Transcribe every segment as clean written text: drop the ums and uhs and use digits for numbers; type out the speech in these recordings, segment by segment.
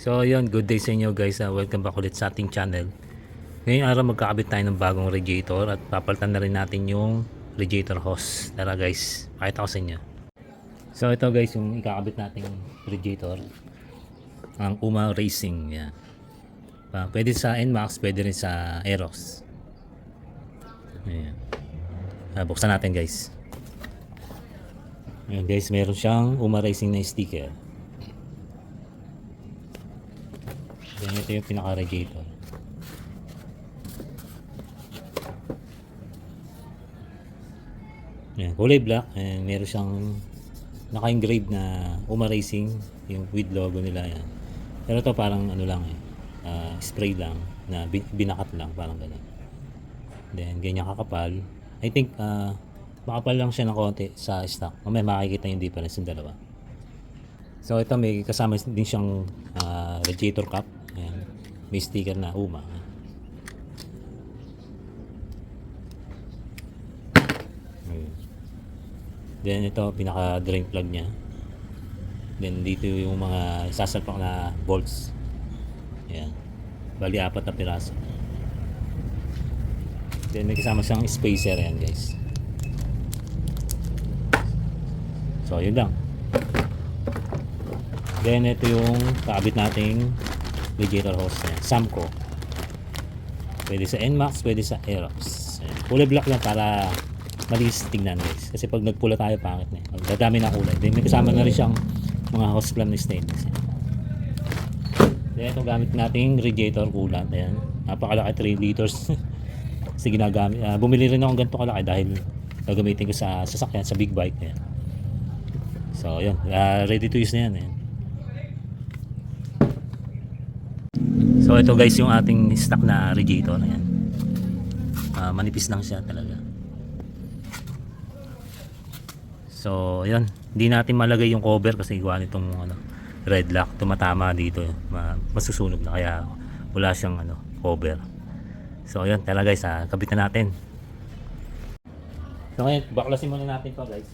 So ayun, good day sa inyo guys. Welcome back ulit sa ating channel. Ngayong araw magkakabit tayo ng bagong radiator at papalitan na rin natin yung radiator hose. Tara guys, pakita ko sa inyo. So ito guys yung ikakabit nating radiator. Ang Uma Racing. Yan. Pwede sa NMAX, pwede rin sa Aerox. Ayan. Buksan natin guys. Ayan guys, meron siyang Uma Racing na sticker. Then ito yung pinaka-radiator. Ayan, kulay black. And meron siyang naka-engrave na Uma Racing, yung with logo nila yan. Pero ito parang ano lang spray lang na binakat lang, parang gano'n. Then ganyan kakapal. I think makapal lang siya ng konti sa stock. Mamaya makikita yung difference ng dalawa. So ito may kasama din siyang radiator cap. Ayan. May sticker na Uma. Then ito pinaka drain plug niya. Then dito yung mga sasalpak na bolts. Ayan. Bali 4 na piraso. Then may kasama siyang spacer yan guys. So yun lang. Then ito yung kaabit nating radiator hose yan. Samco. Pwede sa NMAX, pwede sa Aerox. Kulay black lang para malinis tignan guys. Kasi pag nagpula tayo pangit na. Dadami na kulay. Then may kasama na rin siyang mga hose clamp na stainless. Then ito gamit nating radiator coolant. Ayan. Napakalaki 3 liters. Kasi ginagamit. Bumili rin ako ganito kalaki dahil gagamitin ko sa sasakyan, sa big bike. Ayan. So yun. Ready to use na yan. Ayan. So ito guys yung ating stock na radiator. Ayan. Manipis lang siya talaga. So ayan. Hindi natin malagay yung cover kasi gawa nitong red lock. Tumatama dito. Masusunog na kaya wala siyang cover. So ayan. Tala guys, kabitan natin. So ngayon, baklasin muna natin to guys.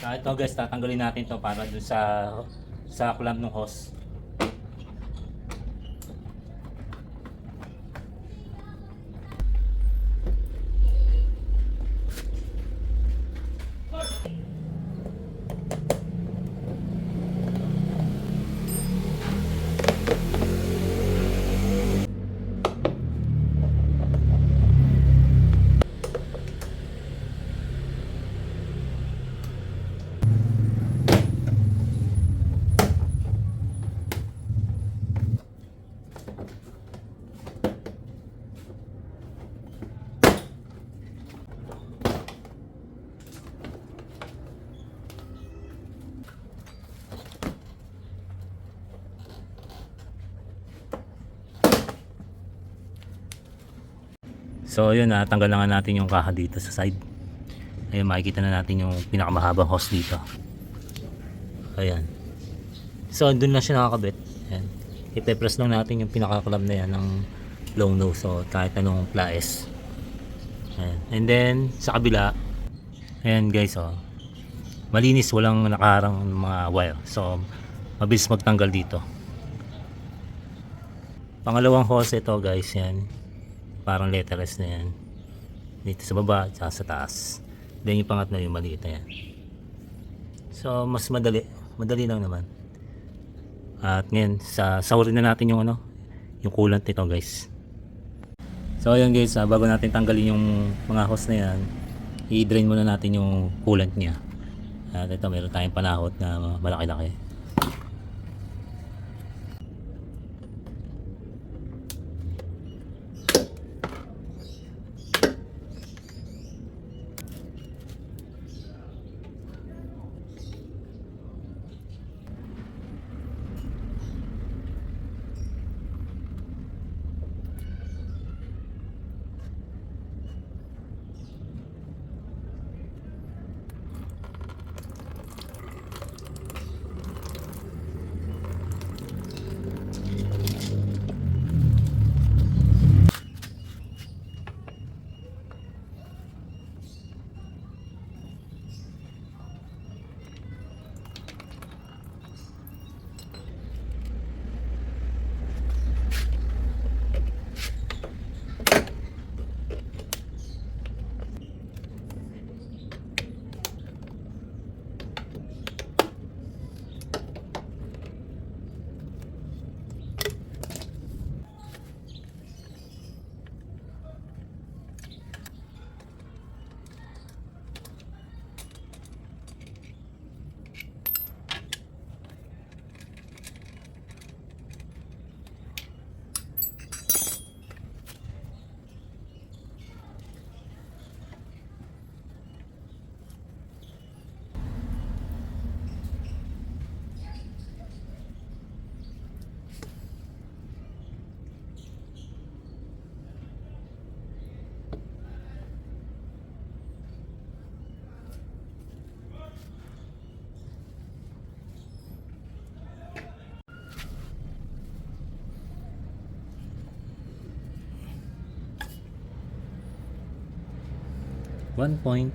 Ito guys, tatanggalin natin to para dun sa clamp ng hose. So yun, tanggal na nga natin yung kaha dito sa side. Ayun, makikita na natin yung pinakamahabang hose dito. Ayan. So doon na siya nakakabit. Ayan. I-press lang natin yung pinaka-clamp na yan ng long nose. So kahit anong plies. Ayan. And then sa kabila, ayan guys, malinis, walang nakaharang mga wire. So mabilis magtanggal dito. Pangalawang hose ito guys, yan. Parang letter S na yan. Dito sa baba at sa taas. Then yung pangatlo yung maliit na yan. So mas madali. Madali lang naman. At ngayon sahurin na natin yung yung coolant nito guys. So ayan guys, bago natin tanggalin yung mga hose na yan, i-drain muna natin yung coolant nya. At ito meron tayong panahot na malaki-laki. 1 point.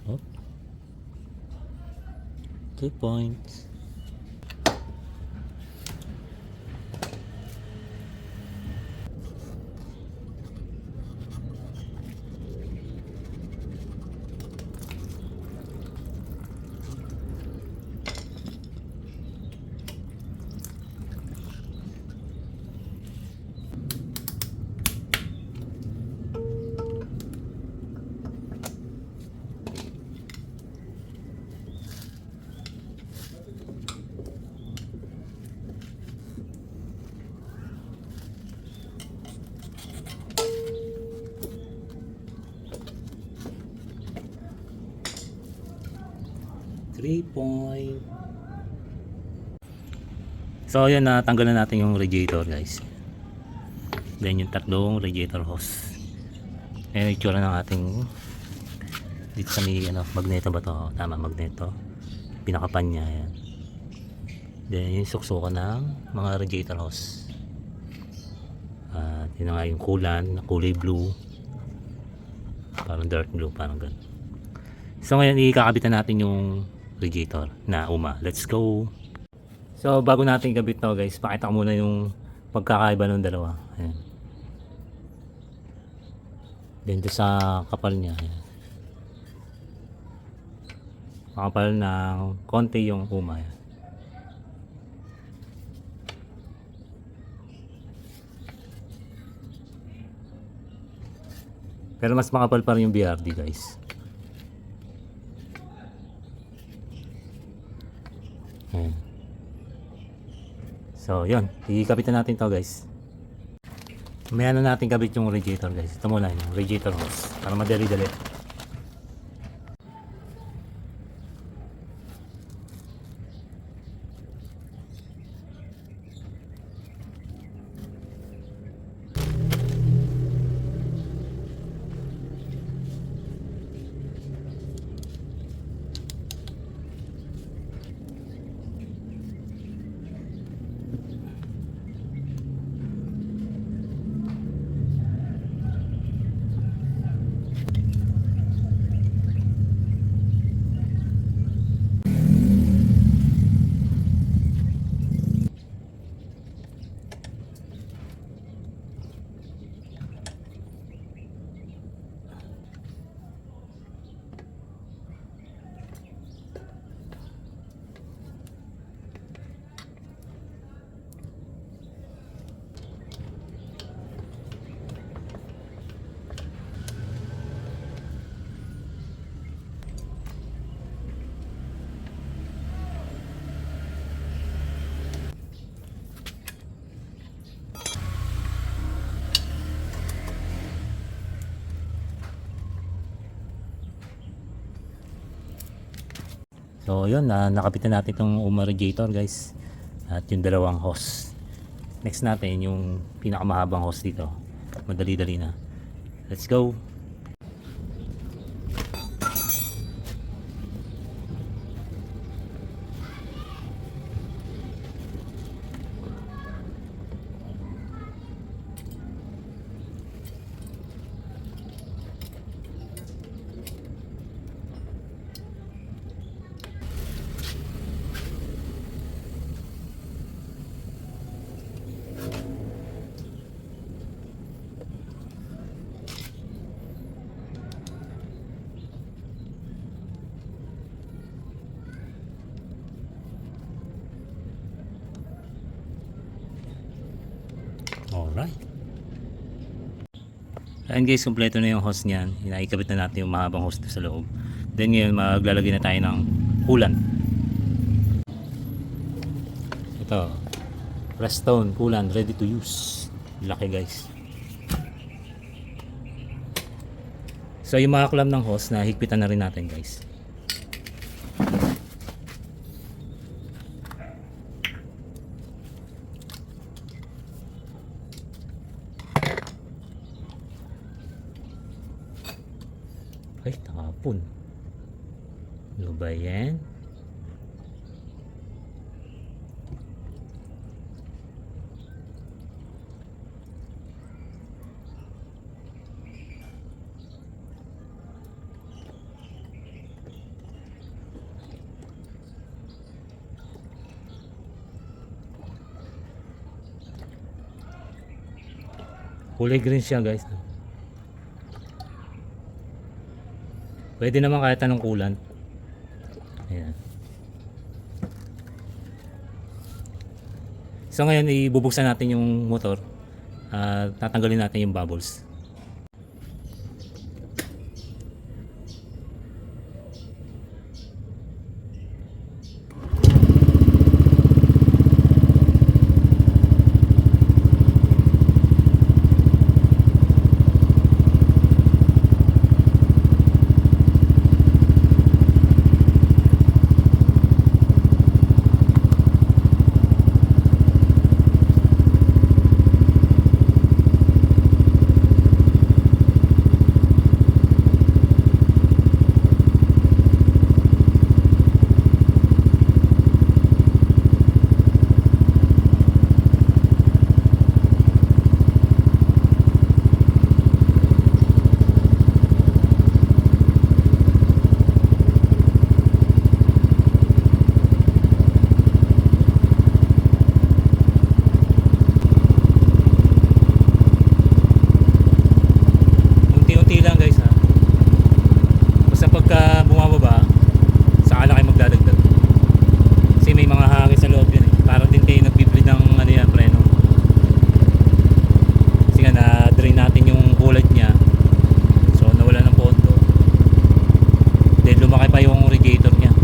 Oh. 2 points. Three point. So ayan, natanggalan natin yung radiator guys. Then yung tatlong radiator hose. Ayan yung itsura ng ating dito sa may magneto ba to? Tama, magneto. Pinakapan niya yan. Then yung suksukan ng mga radiator hose. At yun nga yung kulan, kulay blue. Parang dark blue, parang ganun. So ngayon ikakabitan natin yung radiator na UMA. Let's go! So bago natin ikabit to guys, pakita ko muna yung pagkakaiba ng dalawa. Ayan. Then sa kapal niya. Ayan. Makapal ng konti yung UMA. Ayan. Pero mas makapal pa rin yung BRD guys. Ayan. So yun, ikabitan natin to guys. May ano natin kabit yung radiator guys. Ito muna yung radiator hose para madali-dali. So yun, nakapitan natin itong UMA radiator guys. At yung dalawang hose. Next natin yung pinakamahabang hose dito. Madali-dali na. Let's go! Alright. Ayan guys, kompleto na yung hose niyan. Inaikabit na natin yung mahabang hose sa loob. Then ngayon, maglalagay na tayo ng coolant. Ito, Prestone coolant, ready to use. Laki guys. So yung mga clamp ng hose, na higpitan na rin natin guys. hapon. Ano ba yan? Kulay green siya guys. Pwede naman kahit anong kulan. Ayan. So ngayon ibubuksan natin yung motor. Tatanggalin natin yung bubbles. Unti-unti lang guys ha. Basta pagka bumababa, saka lang kayo magdadagdag. Kasi may mga hangin sa loob yun eh. Parang din kayo nagbi-bleed ng ano yan, preno. Kasi nga na-drain natin yung coolant niya. So nawala ng pondo. Then lumaki pa yung radiator niya.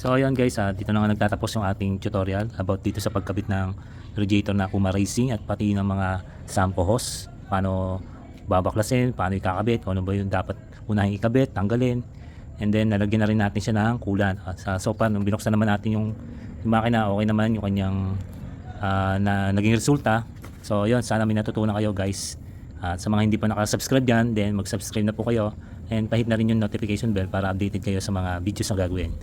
So ayun guys, dito na nga nagtatapos yung ating tutorial about dito sa pagkabit ng radiator na Kuma Racing at pati ng mga sampo hose. Paano babaklasin, paano ikakabit, kung ano ba yung dapat unahing ikabit, tanggalin. And then nalagyan na rin natin siya ng coolant. So far, nung binuksan naman natin yung makina, okay naman yung kanyang na naging resulta. So yun, sana may natutunan kayo guys. At sa mga hindi pa nakasubscribe dyan, then mag-subscribe na po kayo. And pahit na rin yung notification bell para updated kayo sa mga videos na gagawin.